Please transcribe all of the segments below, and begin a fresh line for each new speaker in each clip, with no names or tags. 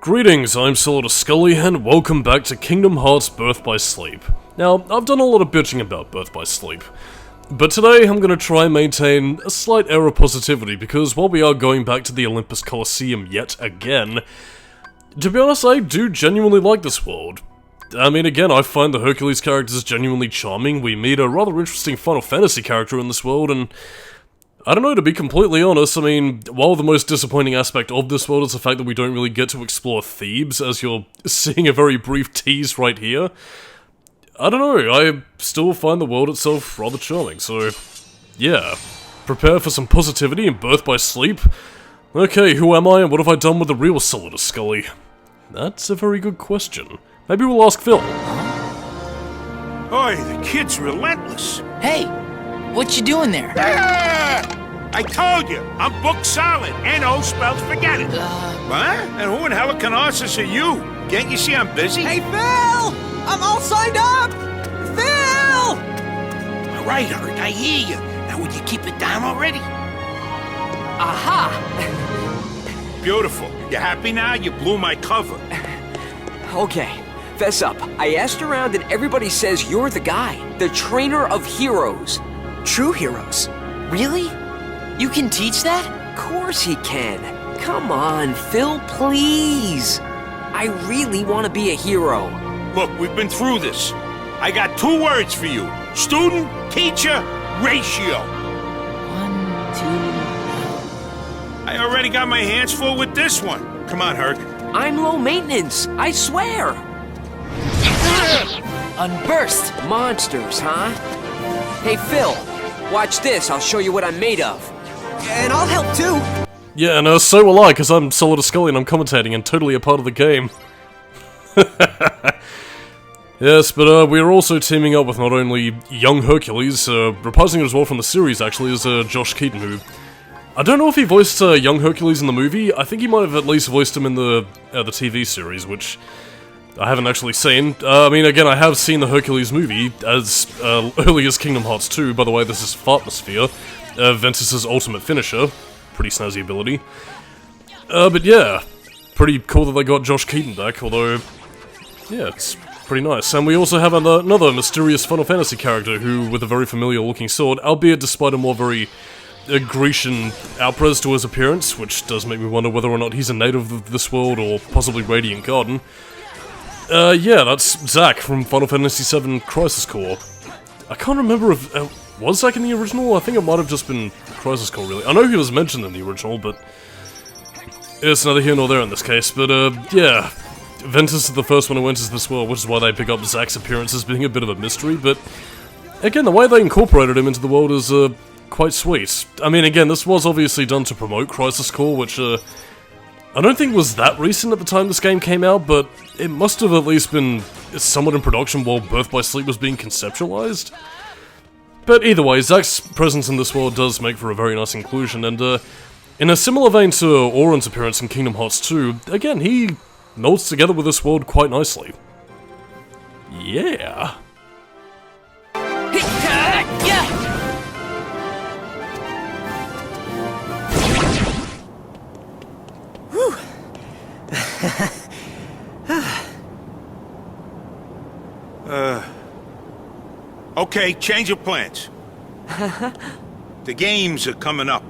Greetings, I'm Solidus-Skully, and welcome back to Kingdom Hearts Birth by Sleep. Now, I've done a lot of bitching about Birth by Sleep, but today I'm going to try and maintain a slight air of positivity, because while we are going back to the Olympus Coliseum yet again, to be honest, I do genuinely like this world. I mean, again, I find the Hercules characters genuinely charming. We meet a rather interesting Final Fantasy character in this world, and I don't know, to be completely honest, I mean, while the most disappointing aspect of this world is the fact that we don't really get to explore Thebes, as you're seeing a very brief tease right here, I don't know, I still find the world itself rather charming, so yeah, prepare for some positivity in Birth by Sleep. Okay, who am I and what have I done with the real Solidus-Skully? That's a very good question. Maybe we'll ask Phil.
Oi, the kid's relentless.
Hey, what you doing there?
I told you, I'm booked solid. N-O spells forget it. What? And who in Helicarnassus are you? Can't you see I'm busy?
Hey, Phil! I'm all signed up! Phil!
All right, Hurt, I hear you. Now would you keep it down already?
Aha!
Beautiful. You happy now? You blew my cover.
Okay, fess up. I asked around and everybody says you're the guy. The trainer of heroes. True heroes.
Really? You can teach that?
Of course he can. Come on, Phil, please. I really want to be a hero.
Look, we've been through this. I got 2 words for you. Student, teacher, ratio.
1, 2...
I already got my hands full with this one. Come on, Herc.
I'm low maintenance, I swear.
Unburst!
Monsters, huh? Hey, Phil, watch this. I'll show you what I'm made of. And I'll help too.
Yeah, and so will I, because I'm Solidus-Skully and I'm commentating and totally a part of the game. Yes, but we're also teaming up with not only young Hercules, reprising as well from the series actually, is Josh Keaton, who... I don't know if he voiced young Hercules in the movie. I think he might have at least voiced him in the TV series, which I haven't actually seen. I mean, again, I have seen the Hercules movie as early as Kingdom Hearts 2. By the way, this is Fartmosphere, Ventus' ultimate finisher. Pretty snazzy ability. But yeah, pretty cool that they got Josh Keaton back, although, yeah, it's pretty nice. And we also have another mysterious Final Fantasy character who, with a very familiar looking sword, albeit despite a more very Grecian outpress to his appearance, which does make me wonder whether or not he's a native of this world or possibly Radiant Garden. Yeah, that's Zack from Final Fantasy VII Crisis Core. I can't remember if... was Zack in the original? I think it might have just been Crisis Core, really. I know he was mentioned in the original, but it's neither here nor there in this case. But, yeah, Ventus is the first one who enters this world, which is why they pick up Zack's appearance as being a bit of a mystery, but again, the way they incorporated him into the world is, quite sweet. I mean, again, this was obviously done to promote Crisis Core, which, I don't think was that recent at the time this game came out, but it must have at least been somewhat in production while Birth by Sleep was being conceptualized. But either way, Zack's presence in this world does make for a very nice inclusion, and, in a similar vein to Auron's appearance in Kingdom Hearts 2, again, he melds together with this world quite nicely. Yeah.
Okay, change of plans. The games are coming up,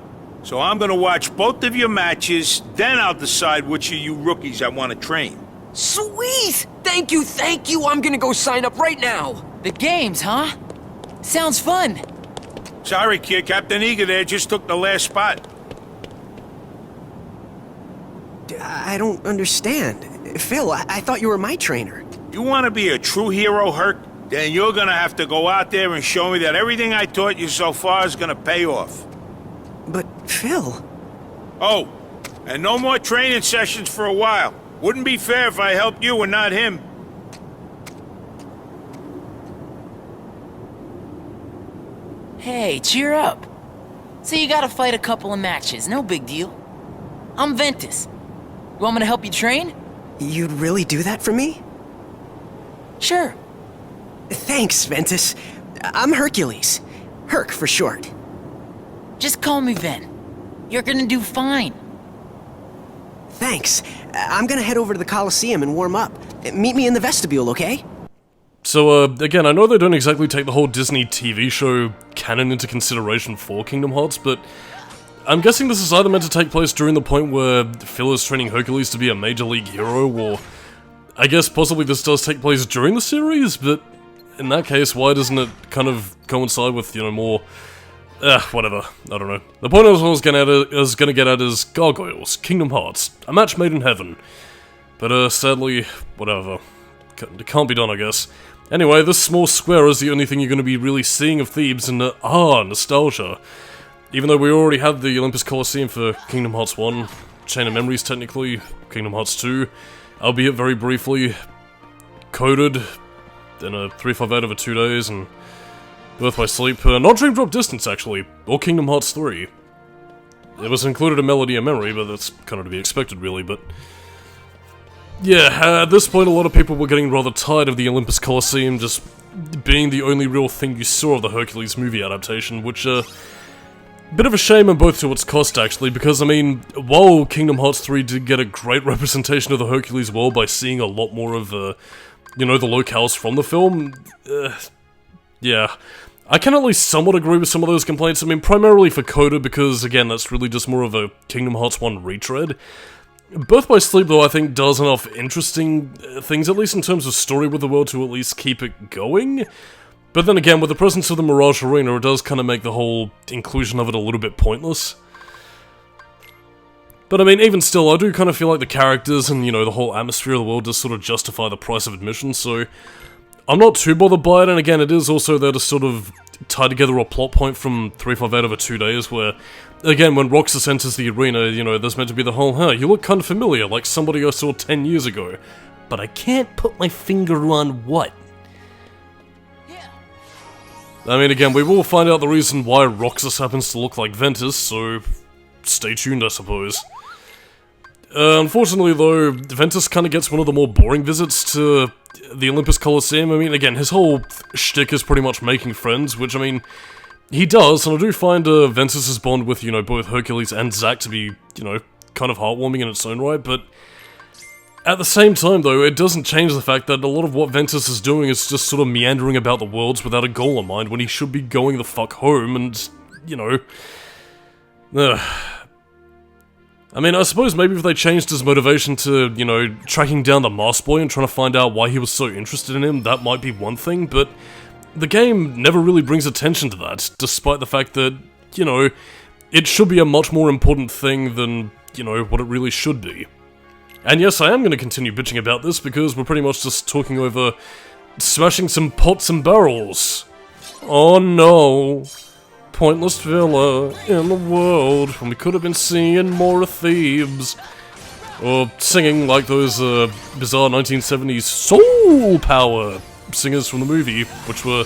so I'm gonna watch both of your matches, then I'll decide which of you rookies I want to train.
Sweet! Thank you, thank you! I'm gonna go sign up right now!
The games, huh? Sounds fun.
Sorry, kid, Captain Eager there just took the last spot.
I don't understand. Phil, I thought you were my trainer.
You want to be a true hero, Herc? Then you're gonna have to go out there and show me that everything I taught you so far is gonna pay off.
But, Phil...
Oh, and no more training sessions for a while. Wouldn't be fair if I helped you and not him.
Hey, cheer up. So you gotta fight a couple of matches, no big deal. I'm Ventus. You want me to help you train?
You'd really do that for me?
Sure.
Thanks, Ventus. I'm Hercules. Herc for short.
Just call me Ven. You're gonna do fine.
Thanks. I'm gonna head over to the Colosseum and warm up. Meet me in the vestibule, okay?
So, again, I know they don't exactly take the whole Disney TV show canon into consideration for Kingdom Hearts, but I'm guessing this is either meant to take place during the point where Phil is training Hercules to be a Major League hero, or I guess possibly this does take place during the series, but in that case, why doesn't it kind of coincide with, you know, more... whatever. I don't know. The point I was gonna get at is Gargoyles, Kingdom Hearts, a match made in heaven. But, sadly, whatever. It can't be done, I guess. Anyway, this small square is the only thing you're gonna be really seeing of Thebes, and, nostalgia. Even though we already had the Olympus Coliseum for Kingdom Hearts 1, Chain of Memories, technically, Kingdom Hearts 2, albeit very briefly, coded in a 358 over 2 days, and Birth by Sleep, not Dream Drop Distance, actually, or Kingdom Hearts 3. It was included in Melody and Memory, but that's kind of to be expected, really, but... yeah, at this point, a lot of people were getting rather tired of the Olympus Coliseum just being the only real thing you saw of the Hercules movie adaptation, which, bit of a shame, and both to its cost, actually, because, I mean, while Kingdom Hearts 3 did get a great representation of the Hercules world by seeing a lot more of, you know, the locales from the film, yeah... I can at least somewhat agree with some of those complaints. I mean, primarily for Coda, because, again, that's really just more of a Kingdom Hearts 1 retread. Birth by Sleep, though, I think does enough interesting things, at least in terms of story with the world, to at least keep it going. But then again, with the presence of the Mirage Arena, it does kind of make the whole inclusion of it a little bit pointless. But I mean, even still, I do kind of feel like the characters and, you know, the whole atmosphere of the world does sort of justify the price of admission, so... I'm not too bothered by it, and again, it is also there to sort of tie together a plot point from 358 over 2 days, where, again, when Roxas enters the arena, you know, there's meant to be the whole, you look kind of familiar, like somebody I saw 10 years ago. But I can't put my finger on what. I mean, again, we will find out the reason why Roxas happens to look like Ventus, so stay tuned, I suppose. Unfortunately, though, Ventus kind of gets one of the more boring visits to the Olympus Coliseum. I mean, again, his whole shtick is pretty much making friends, which, I mean, he does, and I do find Ventus's bond with, you know, both Hercules and Zack to be, you know, kind of heartwarming in its own right, but at the same time, though, it doesn't change the fact that a lot of what Ventus is doing is just sort of meandering about the worlds without a goal in mind, when he should be going the fuck home, and, you know... I mean, I suppose maybe if they changed his motivation to, you know, tracking down the Masked Boy and trying to find out why he was so interested in him, that might be one thing, but the game never really brings attention to that, despite the fact that, you know, it should be a much more important thing than, you know, what it really should be. And yes, I am going to continue bitching about this, because we're pretty much just talking over smashing some pots and barrels. Oh no. Pointless villa in the world when we could have been seeing more of Thebes. Or singing like those bizarre 1970s soul power singers from the movie, which were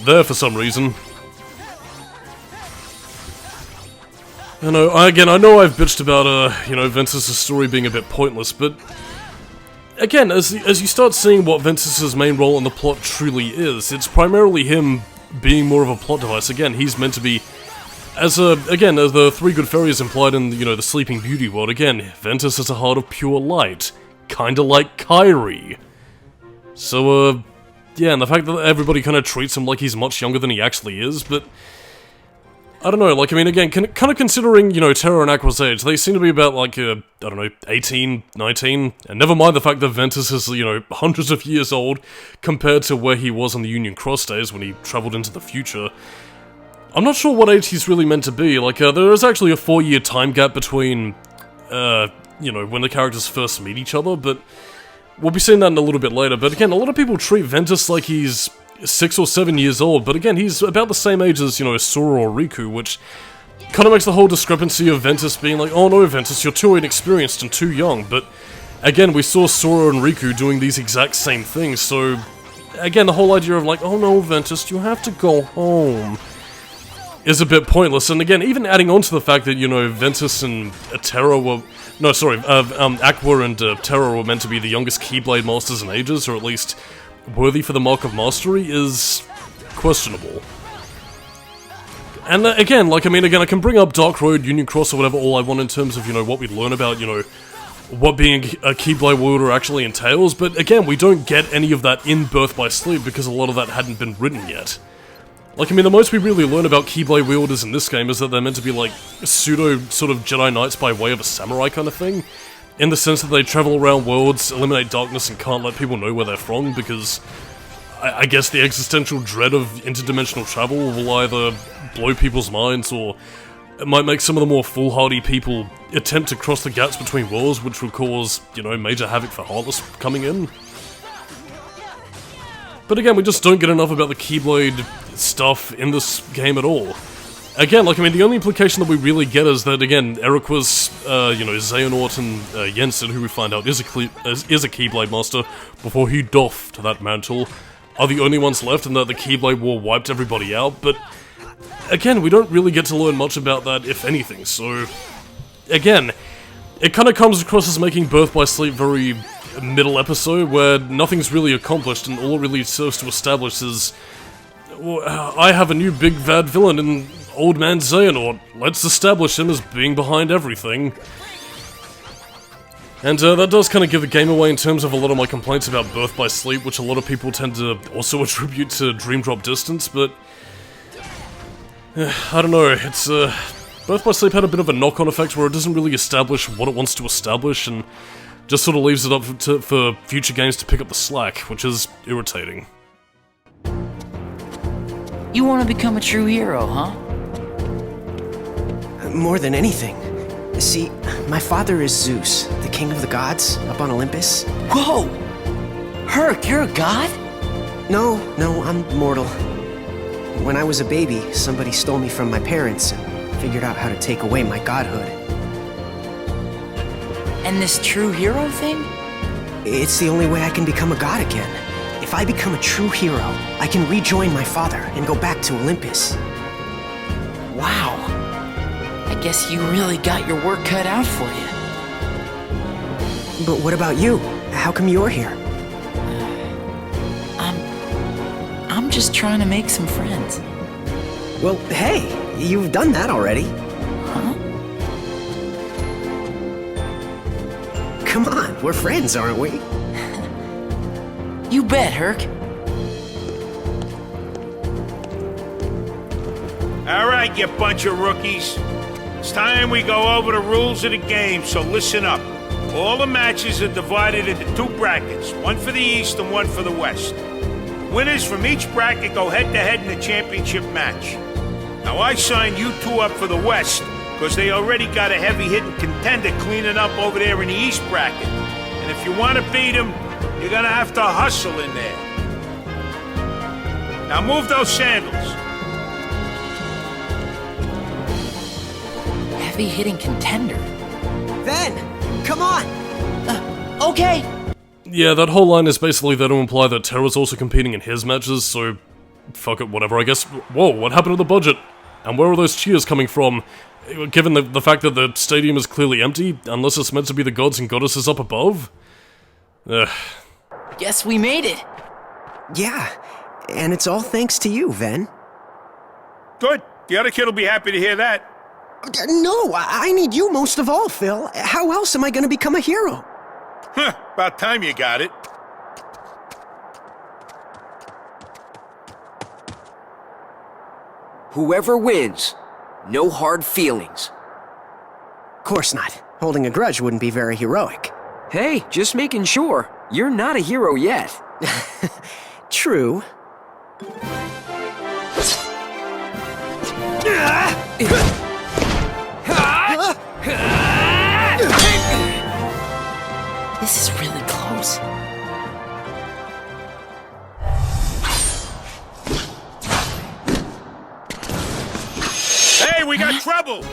there for some reason. You know, again, I know I've bitched about, you know, Ventus' story being a bit pointless, but again, as you start seeing what Ventus' main role in the plot truly is, it's primarily him being more of a plot device. Again, he's meant to be, as the Three Good Fairies implied in, you know, the Sleeping Beauty world, again, Ventus is a heart of pure light, kinda like Kyrie. So, yeah, and the fact that everybody kinda treats him like he's much younger than he actually is, but I don't know, like, I mean, again, kind of considering, you know, Terra and Aqua's age, they seem to be about, like, I don't know, 18, 19, and never mind the fact that Ventus is, you know, hundreds of years old compared to where he was on the Union Cross days when he travelled into the future. I'm not sure what age he's really meant to be, like, there is actually a 4-year time gap between, you know, when the characters first meet each other, but we'll be seeing that in a little bit later. But again, a lot of people treat Ventus like he's 6 or 7 years old, but again, he's about the same age as, you know, Sora or Riku, which kind of makes the whole discrepancy of Ventus being like, oh no, Ventus, you're too inexperienced and too young, but again, we saw Sora and Riku doing these exact same things, so again, the whole idea of like, oh no, Ventus, you have to go home, is a bit pointless. And again, even adding on to the fact that, you know, Ventus and Terra were... No, sorry, Aqua and Terra were meant to be the youngest Keyblade Masters in ages, or at least worthy for the Mark of Mastery, is questionable. And again, like, I mean, again, I can bring up Dark Road, Union Cross, or whatever all I want in terms of, you know, what we learn about, you know, what being a Keyblade wielder actually entails, but again, we don't get any of that in Birth by Sleep because a lot of that hadn't been written yet. Like, I mean, the most we really learn about Keyblade wielders in this game is that they're meant to be like pseudo sort of Jedi Knights by way of a samurai kind of thing, in the sense that they travel around worlds, eliminate darkness, and can't let people know where they're from because I guess the existential dread of interdimensional travel will either blow people's minds or it might make some of the more foolhardy people attempt to cross the gaps between worlds, which would cause, you know, major havoc for Heartless coming in. But again, we just don't get enough about the Keyblade stuff in this game at all. Again, like, I mean, the only implication that we really get is that, again, Eriquus, you know, Xehanort and Jensen, who we find out is a Keyblade master, before he doffed that mantle, are the only ones left, and that the Keyblade War wiped everybody out, but again, we don't really get to learn much about that, if anything, so again, it kind of comes across as making Birth by Sleep very middle episode, where nothing's really accomplished, and all it really serves to establish is, well, I have a new big bad villain in Old Man Xehanort, let's establish him as being behind everything. And that does kind of give the game away in terms of a lot of my complaints about Birth by Sleep, which a lot of people tend to also attribute to Dream Drop Distance, but I don't know, it's Birth by Sleep had a bit of a knock-on effect where it doesn't really establish what it wants to establish, and just sort of leaves it up for future games to pick up the slack, which is irritating.
You want to become a true hero, huh?
More than anything. See, my father is Zeus, the king of the gods, up on Olympus.
Whoa! Herc, you're a god?
No, I'm mortal. When I was a baby, somebody stole me from my parents and figured out how to take away my godhood.
And this true hero thing?
It's the only way I can become a god again. If I become a true hero, I can rejoin my father and go back to Olympus.
Wow. I guess you really got your work cut out for you.
But what about you? How come you're here?
I'm just trying to make some friends.
Well, hey, you've done that already.
Huh?
Come on, we're friends, aren't we?
You bet, Herc.
All right, you bunch of rookies. It's time we go over the rules of the game, so listen up. All the matches are divided into two brackets, one for the East and one for the West. Winners from each bracket go head-to-head in the championship match. Now, I signed you two up for the West, because they already got a heavy-hitting contender cleaning up over there in the East bracket. And if you want to beat them, you're gonna have to hustle in there. Now move those sandals.
Heavy-hitting contender.
Ben, come on!
Okay.
Yeah, that whole line is basically there to imply that Terra's also competing in his matches, so fuck it, whatever, I guess. Whoa, what happened to the budget? And where are those cheers coming from? Given the fact that the stadium is clearly empty, unless it's meant to be the gods and goddesses up above? Ugh.
Guess we made it.
Yeah, and it's all thanks to you, Ven.
Good. The other kid will be happy to hear that.
No, I need you most of all, Phil. How else am I gonna become a hero?
Huh, about time you got it.
Whoever wins, no hard feelings.
Course not. Holding a grudge wouldn't be very heroic.
Hey, just making sure. You're not a hero yet.
True.
This is really close.
Hey, we got trouble!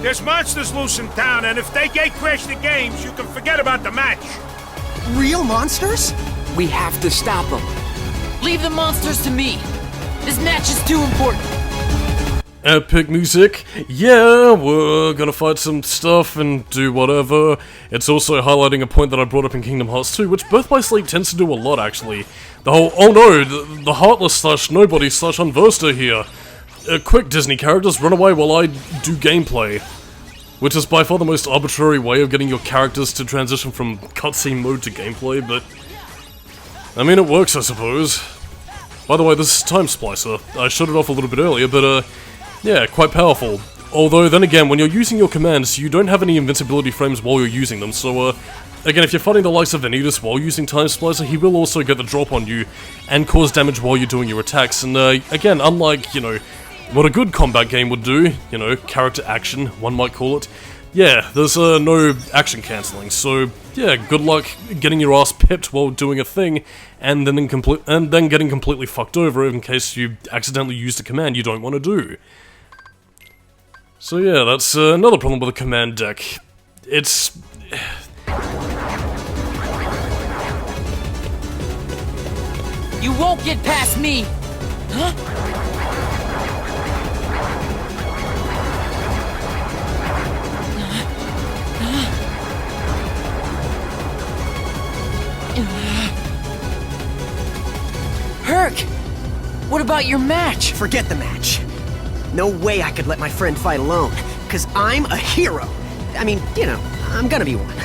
There's monsters loose in town, and if they gatecrash the games, you can forget about the match.
Real monsters?
We have to stop them.
Leave the monsters to me. This match is too important.
Epic music. Yeah, we're gonna fight some stuff and do whatever. It's also highlighting a point that I brought up in Kingdom Hearts 2, which Birth by Sleep tends to do a lot, actually. The whole, oh no, the Heartless/Nobody/Unversed are here. Quick, Disney characters, run away while I do gameplay. which is by far the most arbitrary way of getting your characters to transition from cutscene mode to gameplay, but I mean, it works, I suppose. By the way, this is Time Splicer. I shut it off a little bit earlier, but yeah, quite powerful. Although, then again, when you're using your commands, you don't have any invincibility frames while you're using them, so again, if you're fighting the likes of Vanitas while using Time Splicer, he will also get the drop on you and cause damage while you're doing your attacks, and again, unlike, you know, what a good combat game would do, you know, character action, one might call it, yeah, there's no action cancelling, so yeah, good luck getting your ass pipped while doing a thing, and then getting completely fucked over in case you accidentally used a command you don't want to do. So yeah, that's another problem with the command deck. It's...
You won't get past me! Huh? Herc! What about your match?
Forget the match. No way I could let my friend fight alone, because I'm a hero. I mean, you know, I'm gonna be one.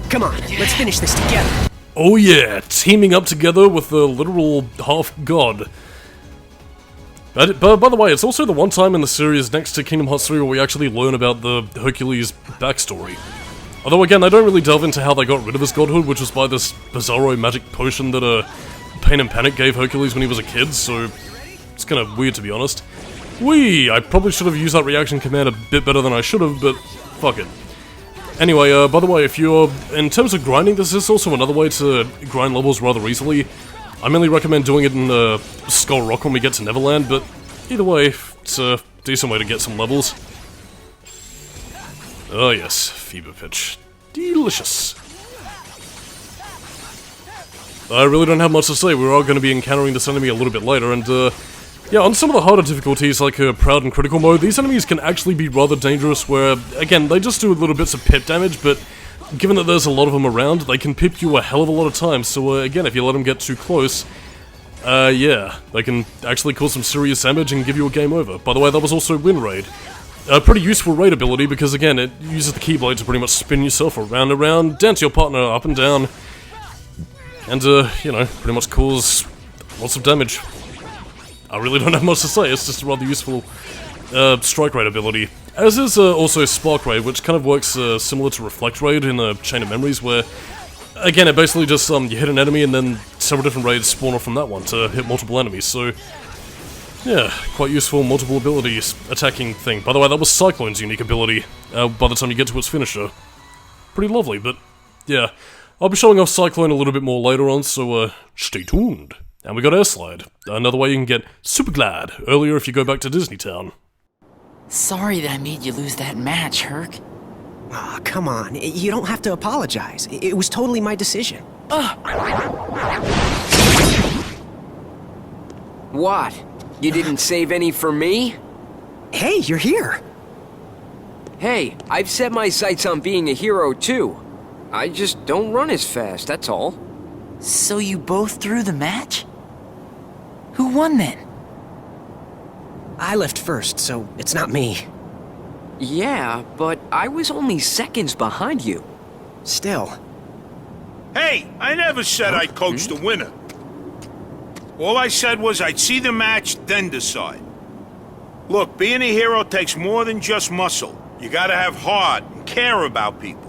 Come on, let's finish this together.
Oh yeah, teaming up together with the literal half-god. But by the way, it's also the one time in the series next to Kingdom Hearts 3 where we actually learn about the Hercules backstory. Although again, they don't really delve into how they got rid of his godhood, which was by this bizarro magic potion that Pain and Panic gave Hercules when he was a kid, so it's kind of weird to be honest. I probably should have used that reaction command a bit better than I should have, but fuck it. Anyway, by the way, if you're... in terms of grinding, this is also another way to grind levels rather easily. I mainly recommend doing it in Skull Rock when we get to Neverland, but either way, it's a decent way to get some levels. Oh yes, Fever Pitch. Delicious. I really don't have much to say. We're all going to be encountering this enemy a little bit later, and yeah, on some of the harder difficulties, like Proud and Critical Mode, these enemies can actually be rather dangerous where, again, they just do little bits of pip damage, but given that there's a lot of them around, they can pip you a hell of a lot of times, so again, if you let them get too close, yeah, they can actually cause some serious damage and give you a game over. By the way, that was also Wind Raid. A pretty useful raid ability because, again, it uses the Keyblade to pretty much spin yourself around and around, dance your partner up and down, and, you know, pretty much cause lots of damage. I really don't have much to say, it's just a rather useful Strike Raid ability. As is also Spark Raid, which kind of works similar to Reflect Raid in Chain of Memories, where, again, it basically just, you hit an enemy and then several different raids spawn off from that one to hit multiple enemies, so... yeah, quite useful multiple abilities attacking thing. By the way, that was Cyclone's unique ability, by the time you get to its finisher. Pretty lovely, but yeah. I'll be showing off Cyclone a little bit more later on, so stay tuned. And we got Air Slide, another way you can get Super Glad earlier if you go back to Disney Town.
Sorry that I made you lose that match, Herc.
Aw, come on. You don't have to apologize. It was totally my decision.
What? You didn't save any for me?
Hey, you're here.
Hey, I've set my sights on being a hero too. I just don't run as fast, that's all.
So you both threw the match? Who won then?
I left first, so it's not me.
Yeah, but I was only seconds behind you.
Still.
Hey, I never said I'd coach the winner. All I said was I'd see the match, then decide. Look, being a hero takes more than just muscle. You gotta have heart and care about people.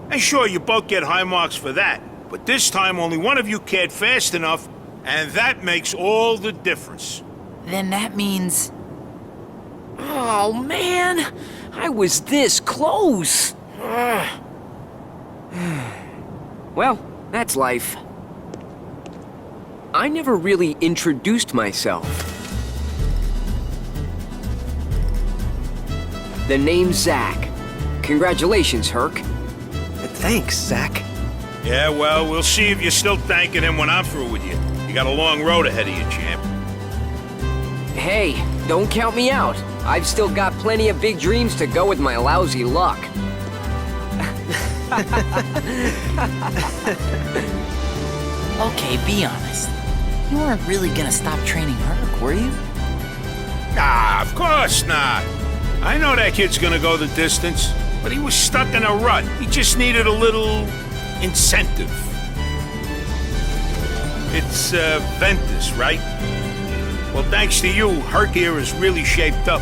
And sure, you both get high marks for that, but this time only one of you cared fast enough, and that makes all the difference.
Then that means...
Oh, man! I was this close! Well, that's life. I never really introduced myself. The name's Zack. Congratulations, Herc.
Thanks, Zack.
Yeah, well, we'll see if you're still thanking him when I'm through with you. You got a long road ahead of you, champ.
Hey, don't count me out. I've still got plenty of big dreams to go with my lousy luck.
Okay, be honest. You weren't really gonna stop training Herc, were you?
Nah, of course not. I know that kid's gonna go the distance. but he was stuck in a rut. He just needed a little incentive. It's Ventus, right? Well, thanks to you, Herc here is really shaped up.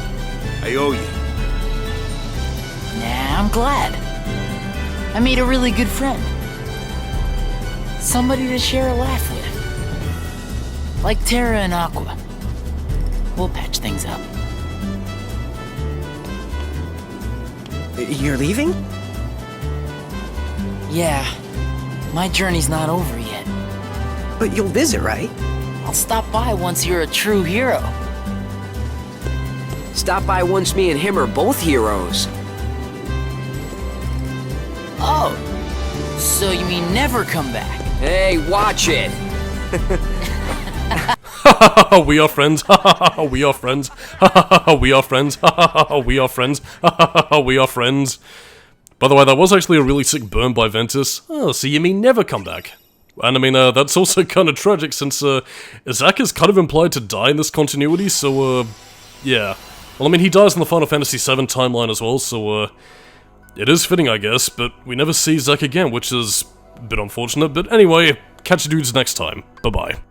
I owe you.
Nah, I'm glad. I made a really good friend. Somebody to share a laugh with. Like Terra and Aqua. We'll patch things up.
You're leaving?
Yeah, my journey's not over yet.
But you'll visit, right?
I'll stop by once you're a true hero.
Stop by once me and him are both heroes.
Oh, so you mean never come back?
Hey, watch it!
We are friends. We are friends. We are friends. We are friends. We are friends. By the way, that was actually a really sick burn by Ventus. Oh, so you mean never come back? And I mean, that's also kind of tragic since Zack is kind of implied to die in this continuity, so yeah. Well, I mean, he dies in the Final Fantasy VII timeline as well, so it is fitting, I guess, but we never see Zack again, which is a bit unfortunate. But anyway, catch you dudes next time. Bye-bye.